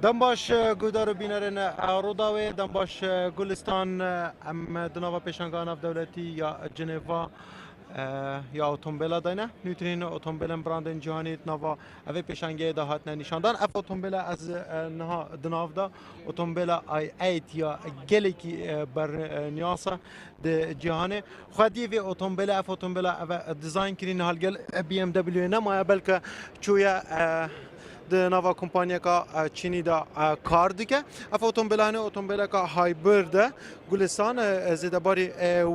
دم باش گودار بینرن روداوی دم باش گلستان ام دنوا پیشنگان اف دولتی یا جنوا یا اتومبیل داینه نیوترین اتومبیل براندن جهانی نوا اوی پیشنگی ده هات نشاندن اف اتومبیل از نها دناو دا اتومبیل آی 8 یا گلیکی بر نیاسا د جهانی خودی وی اتومبیل اف اتومبیل اف دیزاین کرین هالگل بی ام دبلیو نما بلکه چویا د نوا کمپانیا کا چینی دا کار دیگه اف اتومبیل کا هایبرد گلستان زیده باری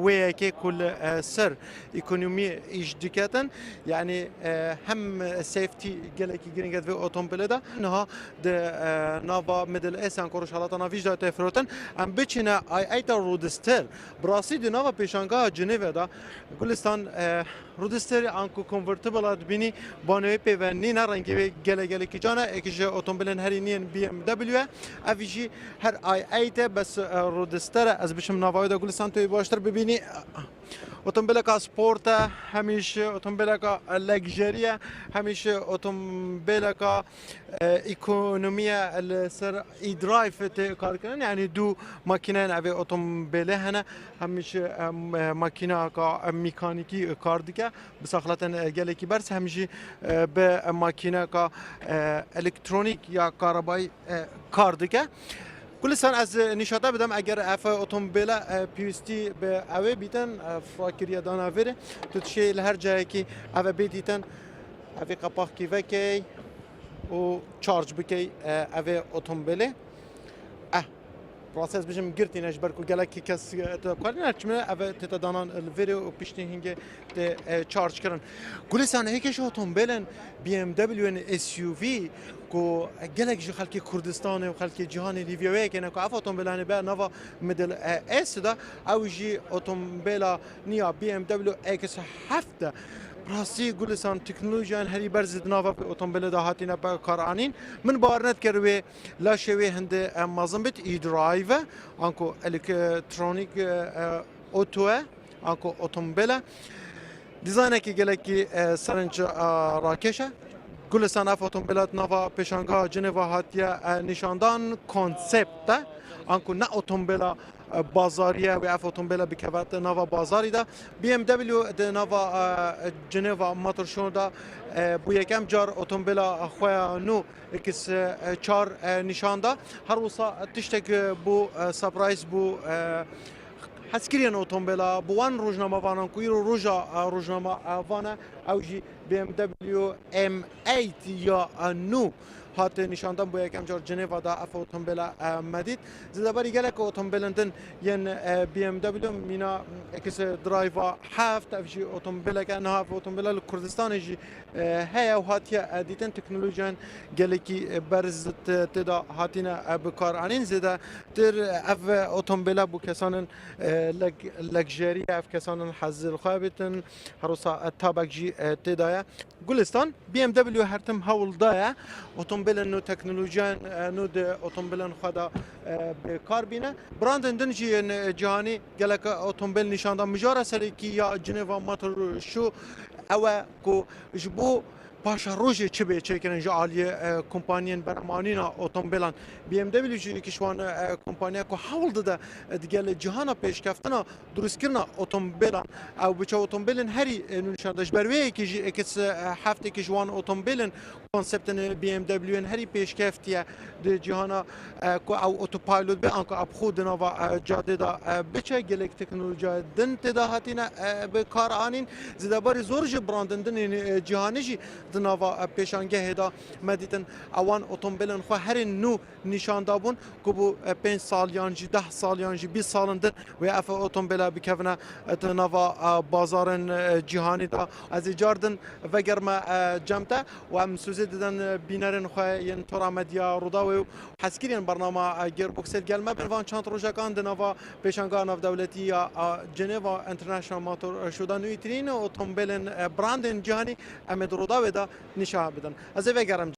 وی که کل سر اکونومی ایش دیکتن یعنی هم سیفتی گلکی گرینگت و اتومبیل دا نها د نوا مدل ایسان کروش حالات نویج دا تفروتن ام بچینه ای ایتا رودستر براسی د نوا پیشنگاه جنیو دا گلستان رودستر آنکو کنورتیبل بینی بانوی پیونی نرنگی گله کی جانا اکیش اتومبیلن هری نین بی ام دبلیو افیجی هر آی ایت بس رودستر از بشم نوای دا گلستان توی باشتر ببینی اتومبیل کا سپورت همیشه اتومبیل کا لگژری همیشه اتومبیل کا اکونومی سر ای درایف ته کار کنن یعنی دو ماکینه اوی اتومبیل هنه همیشه ماکینه کا مکانیکی کار دیگه بساخلتن گله کی برس همیشه به ماکینه کا الکترونیک یا کاربای کار دیگه کل سن از نشاطه بدم اگر اف اتومبیل پیوستی به اوه بیتن فراکریه دانا وره تو تشی لهر جایی که اوه بیتن اوه قپاق کی وکی و چارج بکی اوه اتومبیله پروسس بجم گرتینش برکو گلکی کس تو کاری نرچمه اوه تتدانان الویره و پیشتی هنگه ته چارج کرن کل سن هیکش اتومبیلن بی ام دبلیو اس یو وی کو گلک جو خلکی کردستان و خلکی جهان لیویوی که نکو اف اتومبیلان به نوا مدل اس دا او جی اتومبیلا نیا بی ام دبلیو اکس 7 راستی گلستان تکنولوژیان هری برزد نوا اتومبیل دا هاتینا با کارانین من بارنت کروی لاشوی هند مازن بیت ای درایو آنکو الکترونیک اوتو آنکو اتومبیل دیزاینه که گلکی سرنج راکشه گلستان اف اتومبیلات نوا پیشنگاه جنوا هاتیه نشاندان کنسپت آنکو نه اتومبیلا بازاریه و اف اتومبیلا بکوات نوا بازاری دا بی ام دبلیو د نوا جنوا موتور شو دا بو یکم جار اتومبیلا خویا نو اکس 4 نشان دا هر وسا تشتک بو سپرایز بو حسکرین اتومبیلا بوان روزنامه وانان کویرو روزنامه وانه اوجی بی ام دبلیو ام 8 یا نو هات نشاندن بو یکم جار جنوا دا اف اتومبیلا مدید زده باری گله که اتومبیلندن ین بی ام دبلیو مینا اکس درایوا هفت افجی اتومبیلا که نه اف اتومبیلا کردستان جی هیا و هاتیا دیتن تکنولوژیان گله کی برز تدا هاتینا بکار انین زده تر اف اتومبیلا بو کسانن لگژری اف کسانن حزل خوابتن هروسا تابک جی تدایا گلستان بی ام دبلیو هرتم هول دایا اتومبیل نو تکنولوژیان نو د اتومبیلن خدا به کار بینه براندن دنجی جهانی گلک اتومبیل نشاندن مجاره سری کی یا جنوا موتور شو او کو جبو پاشا روزی چه به چه کنن جالیه کمپانیان برمانینا اتومبیلان بی ام دبلیو جی کشوان کمپانیا کو حول ده دیگه جهان پیشکفتنا درست کردن اتومبیلان او بچه اتومبیلن هری نشاندش بروی که کس هفته کشوان اتومبیلن کنسپتن بی ام دبلیو هری پیشکفتیه ده جهان کو او اتوپایلوت به آنکو اب خود نوا جاده دا بچه گلک تکنولوژی دن تداهاتینا به کار آنین زده باری زورج براندن جهانی جی دنوا پیشانگه هدا مدیتن اوان اتومبیلن خو هر نو نشان دابون کو بو 5 سال یانجی 10 سال یانجی 20 سالندر و اف اتومبیلا بکفنا دنوا بازارن جهانی دا از جاردن و گرما جمتا و ام سوزه ددن بینرن خو ین تورا مدیا رودا و حسکرین برنامه گیر بوکسل گلمه بروان چانت روجکان دنوا پیشانگه ناف دولتی یا جنوا انترنشنال موتور شدن ویترین اتومبیلن براندن جهانی امد رودا نشان بدن از وگرم